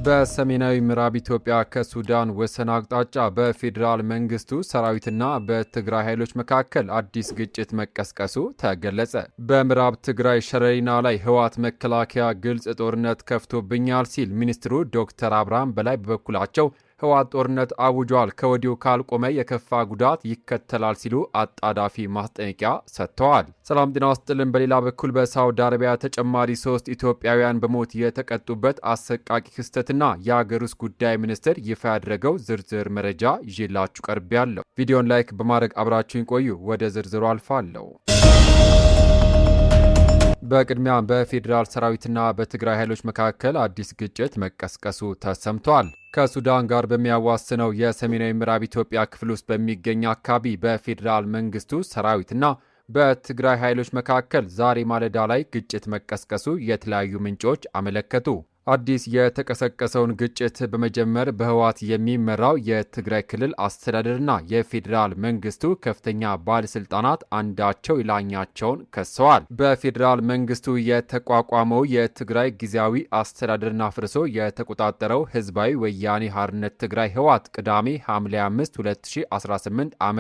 በሰሜናዊ ምዕራብ ኢትዮጵያ ከሱዳን ወሰን አቅጣጫ በፌዴራል መንግስቱ ሰራዊትና በትግራይ ኃይሎች መካከል አዲስ ግጭት መቀስቀሱ ተገለጸ። በምዕራብ ትግራይ ሸረሪና ላይ ህወሓት መከላከያ ግልጽ ጦርነት ከፍቶብኛል ሲል ሚኒስትሩ ዶክተር አብርሃም በላይ በበኩላቸው ህወሓት ጦርነት አውጇል፣ ከወዲሁ ካልቆመ የከፋ ጉዳት ይከተላል ሲሉ አጣዳፊ ማስጠንቀቂያ ሰጥተዋል። ሰላም ጤና ይስጥልን። በሌላ በኩል በሳውዲ አረቢያ ተጨማሪ 3 ኢትዮጵያውያን በሞት የተቀጡበት አሰቃቂ ክስተትና የሀገር ውስጥ ጉዳይ ሚኒስቴር ይፋ ያደረገው ዝርዝር መረጃ ይዤላችሁ ቀርቤያለሁ። ቪዲዮን ላይክ በማድረግ አብራችሁን ቆዩ። ወደ ዝርዝሩ አልፋለሁ። በቅድሚያ በፌዴራል ሰራዊትና በትግራይ ኃይሎች መካከል አዲስ ግጭት መቀስቀሱ ተሰምቷል። ከሱዳን ጋር በሚያዋስነው የሰሜናዊ ምዕራብ ኢትዮጵያ ክፍል ውስጥ በሚገኝ አካባቢ በፌዴራል መንግስቱ ሰራዊትና በትግራይ ኃይሎች መካከል ዛሬ ማለዳ ላይ ግጭት መቀስቀሱ የተለያዩ ምንጮች አመለከቱ። አዲስ የተቀሰቀሰውን ግጭት በመጀመር በህወሓት የሚመራው የትግራይ ክልል አስተዳደርና የፌዴራል መንግስቱ ከፍተኛ ባለስልጣናት አንዳቸው ሌላኛቸውን ከሰዋል። በፌዴራል መንግስቱ የተቋቋመው የትግራይ ጊዜያዊ አስተዳደርና ፍርሶ የተቆጣጠረው ህዝባዊ ወያኔ ሓርነት ትግራይ ህወሓት ቅዳሜ ሐምሌ 5 2018 ዓ.ም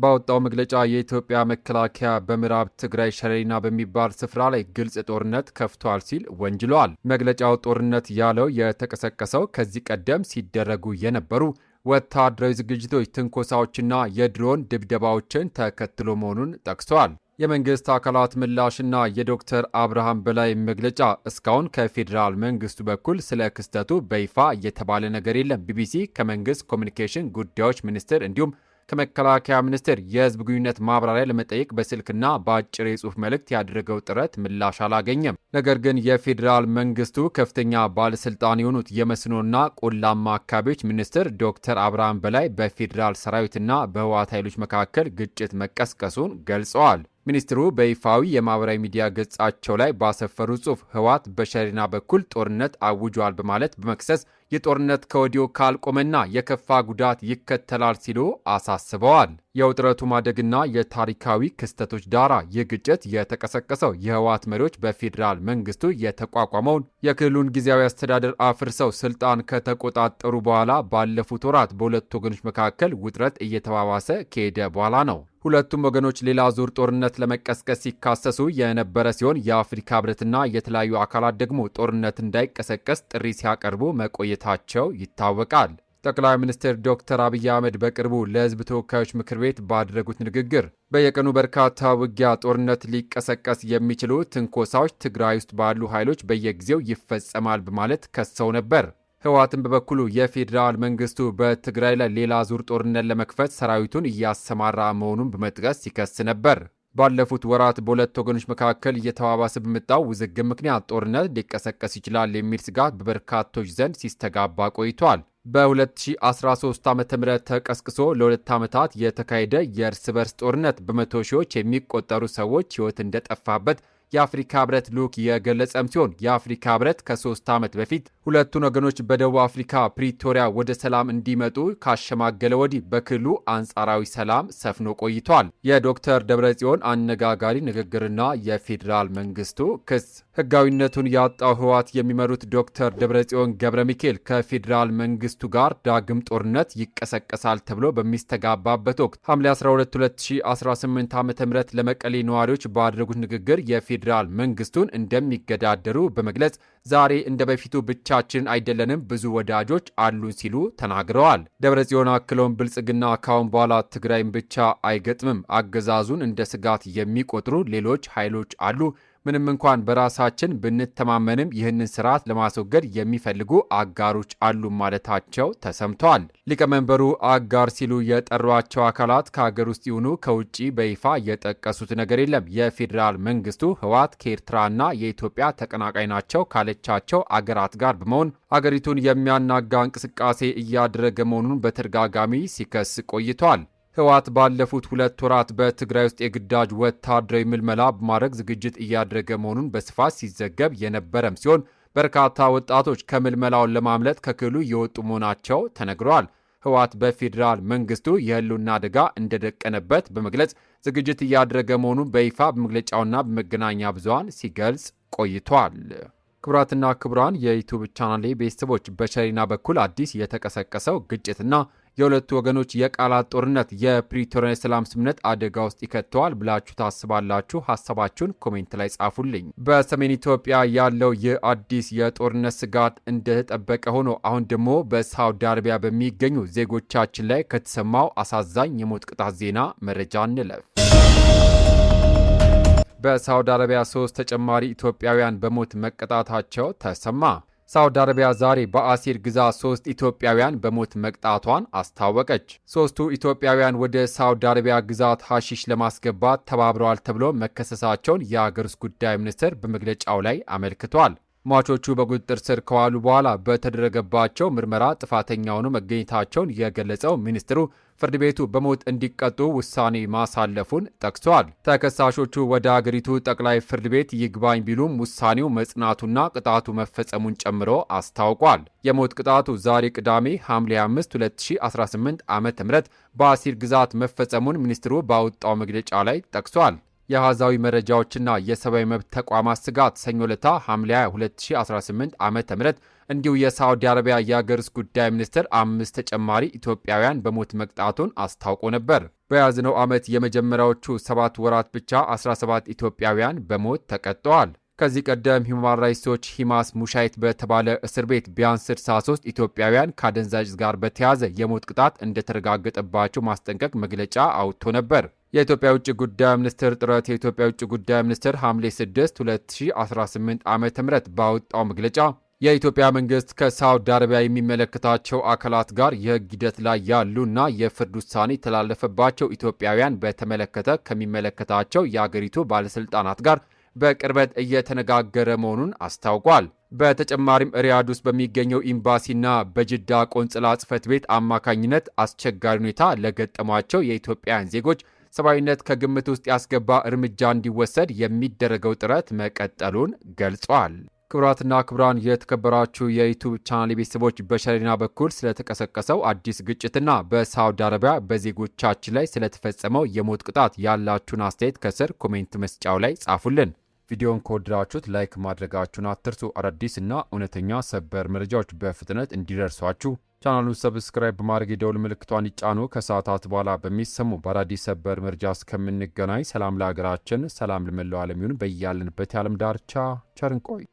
ባወጣው መግለጫ የኢትዮጵያ መከላከያ በምዕራብ ትግራይ ሸረሪና በሚባል ስፍራ ላይ ግልጽ ጦርነት ከፍቷል ሲል ወንጅሏል። መግለጫው ጦርነት ያለው የተቀሰቀሰው ከዚህ ቀደም ሲደረጉ የነበሩ ወታደራዊ ዝግጅቶች፣ ትንኮሳዎችና የድሮን ድብደባዎችን ተከትሎ መሆኑን ጠቅሷል። የመንግስት አካላት ምላሽና የዶክተር አብርሃም በላይ መግለጫ እስካሁን ከፌዴራል መንግስቱ በኩል ስለ ክስተቱ በይፋ የተባለ ነገር የለም። ቢቢሲ ከመንግስት ኮሚኒኬሽን ጉዳዮች ሚኒስቴር እንዲሁም ከመከላከያ ሚኒስቴር የህዝብ ግንኙነት ማብራሪያ ለመጠየቅ በስልክና በአጭር የጽሑፍ መልእክት ያደረገው ጥረት ምላሽ አላገኘም። ነገር ግን የፌዴራል መንግስቱ ከፍተኛ ባለስልጣን የሆኑት የመስኖና ቆላማ አካባቢዎች ሚኒስትር ዶክተር አብርሃም በላይ በፌዴራል ሰራዊትና በህወሓት ኃይሎች መካከል ግጭት መቀስቀሱን ገልጸዋል። ሚኒስትሩ በይፋዊ የማህበራዊ ሚዲያ ገጻቸው ላይ ባሰፈሩ ጽሑፍ ህወሓት በሸረሪና በኩል ጦርነት አውጇል በማለት በመክሰስ የጦርነት ከወዲሁ ካልቆመና የከፋ ጉዳት ይከተላል ሲሉ አሳስበዋል። የውጥረቱ ማደግና የታሪካዊ ክስተቶች ዳራ ይህ ግጭት የተቀሰቀሰው የህወሓት መሪዎች በፌዴራል መንግስቱ የተቋቋመውን የክልሉን ጊዜያዊ አስተዳደር አፍርሰው ስልጣን ከተቆጣጠሩ በኋላ ባለፉት ወራት በሁለቱ ወገኖች መካከል ውጥረት እየተባባሰ ከሄደ በኋላ ነው። ሁለቱም ወገኖች ሌላ ዙር ጦርነት ለመቀስቀስ ሲካሰሱ የነበረ ሲሆን የአፍሪካ ህብረትና የተለያዩ አካላት ደግሞ ጦርነት እንዳይቀሰቀስ ጥሪ ሲያቀርቡ መቆየታቸው ይታወቃል። ጠቅላይ ሚኒስትር ዶክተር አብይ አህመድ በቅርቡ ለህዝብ ተወካዮች ምክር ቤት ባደረጉት ንግግር በየቀኑ በርካታ ውጊያ፣ ጦርነት ሊቀሰቀስ የሚችሉ ትንኮሳዎች ትግራይ ውስጥ ባሉ ኃይሎች በየጊዜው ይፈጸማል በማለት ከሰው ነበር። ህወሓትን በበኩሉ የፌዴራል መንግስቱ በትግራይ ላይ ሌላ ዙር ጦርነት ለመክፈት ሰራዊቱን እያሰማራ መሆኑን በመጥቀስ ሲከስ ነበር። ባለፉት ወራት በሁለት ወገኖች መካከል እየተባባሰ በመጣው ውዝግብ ምክንያት ጦርነት ሊቀሰቀስ ይችላል የሚል ስጋት በበርካቶች ዘንድ ሲስተጋባ ቆይቷል። በ2013 ዓ.ም ተቀስቅሶ ለ2 ዓመታት የተካሄደ የእርስ በርስ ጦርነት በመቶ ሺዎች የሚቆጠሩ ሰዎች ህይወት እንደጠፋበት የአፍሪካ ህብረት ልዑክ የገለጸም ሲሆን የአፍሪካ ህብረት ከ3 ዓመት በፊት ሁለቱን ወገኖች በደቡብ አፍሪካ ፕሪቶሪያ ወደ ሰላም እንዲመጡ ካሸማገለ ወዲህ በክልሉ አንጻራዊ ሰላም ሰፍኖ ቆይቷል። የዶክተር ደብረጽዮን አነጋጋሪ ንግግርና የፌዴራል መንግስቱ ክስ ህጋዊነቱን ያጣው ህወሓት የሚመሩት ዶክተር ደብረጽዮን ገብረ ሚካኤል ከፌዴራል መንግስቱ ጋር ዳግም ጦርነት ይቀሰቀሳል ተብሎ በሚስተጋባበት ወቅት ሐምሌ 12 2018 ዓ.ም ለመቀሌ ነዋሪዎች ባደረጉት ንግግር የፌዴራል መንግስቱን እንደሚገዳደሩ በመግለጽ ዛሬ እንደ በፊቱ ብቻችን አይደለንም፣ ብዙ ወዳጆች አሉን ሲሉ ተናግረዋል። ደብረጽዮን አክለውን ብልጽግና ካሁን በኋላ ትግራይን ብቻ አይገጥምም፣ አገዛዙን እንደ ስጋት የሚቆጥሩ ሌሎች ኃይሎች አሉ። ምንም እንኳን በራሳችን ብንተማመንም ይህንን ስርዓት ለማስወገድ የሚፈልጉ አጋሮች አሉ ማለታቸው ተሰምተዋል። ሊቀመንበሩ አጋር ሲሉ የጠሯቸው አካላት ከሀገር ውስጥ ይሁኑ ከውጭ በይፋ የጠቀሱት ነገር የለም። የፌዴራል መንግስቱ ህወሓት ከኤርትራና የኢትዮጵያ ተቀናቃኝ ናቸው ካለቻቸው አገራት ጋር በመሆን አገሪቱን የሚያናጋ እንቅስቃሴ እያደረገ መሆኑን በተደጋጋሚ ሲከስ ቆይቷል። ህወሓት ባለፉት 2 ወራት በትግራይ ውስጥ የግዳጅ ወታደራዊ ምልመላ በማድረግ ዝግጅት እያደረገ መሆኑን በስፋት ሲዘገብ የነበረም ሲሆን በርካታ ወጣቶች ከምልመላውን ለማምለጥ ከክልሉ የወጡ መሆናቸው ተነግረዋል። ህወሓት በፌዴራል መንግስቱ የህልውና አደጋ እንደደቀነበት በመግለጽ ዝግጅት እያደረገ መሆኑን በይፋ በመግለጫውና በመገናኛ ብዙሃን ሲገልጽ ቆይቷል። ክቡራትና ክቡራን የዩቲዩብ ቻናሌ ቤተሰቦች በቻይና በኩል አዲስ የተቀሰቀሰው ግጭትና የሁለቱ ወገኖች የቃላት ጦርነት የፕሪቶሪያ የሰላም ስምምነት አደጋ ውስጥ ይከተዋል ብላችሁ ታስባላችሁ? ሀሳባችሁን ኮሜንት ላይ ጻፉልኝ። በሰሜን ኢትዮጵያ ያለው የአዲስ የጦርነት ስጋት እንደተጠበቀ ሆኖ አሁን ደግሞ በሳውዲ አረቢያ በሚገኙ ዜጎቻችን ላይ ከተሰማው አሳዛኝ የሞት ቅጣት ዜና መረጃ እንለፍ። በሳውዲ አረቢያ 3 ተጨማሪ ኢትዮጵያውያን በሞት መቀጣታቸው ተሰማ። ሳውዲ አረቢያ ዛሬ በአሲር ግዛት 3 ኢትዮጵያውያን በሞት መቅጣቷን አስታወቀች። 3ቱ ኢትዮጵያውያን ወደ ሳውዲ አረቢያ ግዛት ሐሺሽ ለማስገባት ተባብረዋል ተብሎ መከሰሳቸውን የአገር ውስጥ ጉዳይ ሚኒስቴር በመግለጫው ላይ አመልክቷል። ሟቾቹ በቁጥጥር ስር ከዋሉ በኋላ በተደረገባቸው ምርመራ ጥፋተኛ ሆነው መገኘታቸውን የገለጸው ሚኒስትሩ ፍርድ ቤቱ በሞት እንዲቀጡ ውሳኔ ማሳለፉን ጠቅሷል። ተከሳሾቹ ወደ አገሪቱ ጠቅላይ ፍርድ ቤት ይግባኝ ቢሉም ውሳኔው መጽናቱና ቅጣቱ መፈጸሙን ጨምሮ አስታውቋል። የሞት ቅጣቱ ዛሬ ቅዳሜ ሐምሌ 5 2018 ዓ.ም በአሲር ግዛት መፈጸሙን ሚኒስትሩ ባወጣው መግለጫ ላይ ጠቅሷል። የአሃዛዊ መረጃዎችና የሰብአዊ መብት ተቋማት ስጋት ሰኞ ዕለት ሐምሌ 2018 ዓ.ም እንዲሁ የሳዑዲ አረቢያ የአገር ውስጥ ጉዳይ ሚኒስቴር 5 ተጨማሪ ኢትዮጵያውያን በሞት መቅጣቱን አስታውቆ ነበር። በያዝነው ዓመት የመጀመሪያዎቹ 7 ወራት ብቻ 17 ኢትዮጵያውያን በሞት ተቀጥተዋል። ከዚህ ቀደም ሂውማን ራይትስ ዎች ሂማስ ሙሻይት በተባለ እስር ቤት ቢያንስ 63 ኢትዮጵያውያን ከአደንዛዥ ጋር በተያያዘ የሞት ቅጣት እንደተረጋገጠባቸው ማስጠንቀቅ መግለጫ አውጥቶ ነበር። የኢትዮጵያ ውጭ ጉዳይ ሚኒስቴር ጥረት የኢትዮጵያ ውጭ ጉዳይ ሚኒስቴር ሐምሌ 6 2018 ዓ.ም ባወጣው መግለጫ የኢትዮጵያ መንግስት ከሳውዲ አረቢያ የሚመለከታቸው አካላት ጋር የሕግ ሂደት ላይ ያሉና የፍርድ ውሳኔ የተላለፈባቸው ኢትዮጵያውያን በተመለከተ ከሚመለከታቸው የአገሪቱ ባለስልጣናት ጋር በቅርበት እየተነጋገረ መሆኑን አስታውቋል። በተጨማሪም ሪያድ ውስጥ በሚገኘው ኤምባሲና በጅዳ ቆንጽላ ጽሕፈት ቤት አማካኝነት አስቸጋሪ ሁኔታ ለገጠሟቸው የኢትዮጵያውያን ዜጎች ሰብአዊነት ከግምት ውስጥ ያስገባ እርምጃ እንዲወሰድ የሚደረገው ጥረት መቀጠሉን ገልጿል። ክቡራትና ክቡራን የተከበራችሁ የዩቲዩብ ቻናል ቤተሰቦች በቻይና በኩል ስለተቀሰቀሰው አዲስ ግጭትና በሳውዲ አረቢያ በዜጎቻችን ላይ ስለተፈጸመው የሞት ቅጣት ያላችሁን አስተያየት ከስር ኮሜንት መስጫው ላይ ጻፉልን። ቪዲዮን ከወደዳችሁት ላይክ ማድረጋችሁን አትርሱ። አዳዲስ እና እውነተኛ ሰበር መረጃዎች በፍጥነት እንዲደርሷችሁ ቻናሉን ሰብስክራይብ በማድረግ የደውል ምልክቷን ይጫኑ። ከሰዓታት በኋላ በሚሰሙ በአዳዲስ ሰበር መረጃ እስከምንገናኝ ሰላም ለሀገራችን፣ ሰላም ለመላው ዓለም ይሁን። በያለንበት የዓለም ዳርቻ ቸር እንቆይ።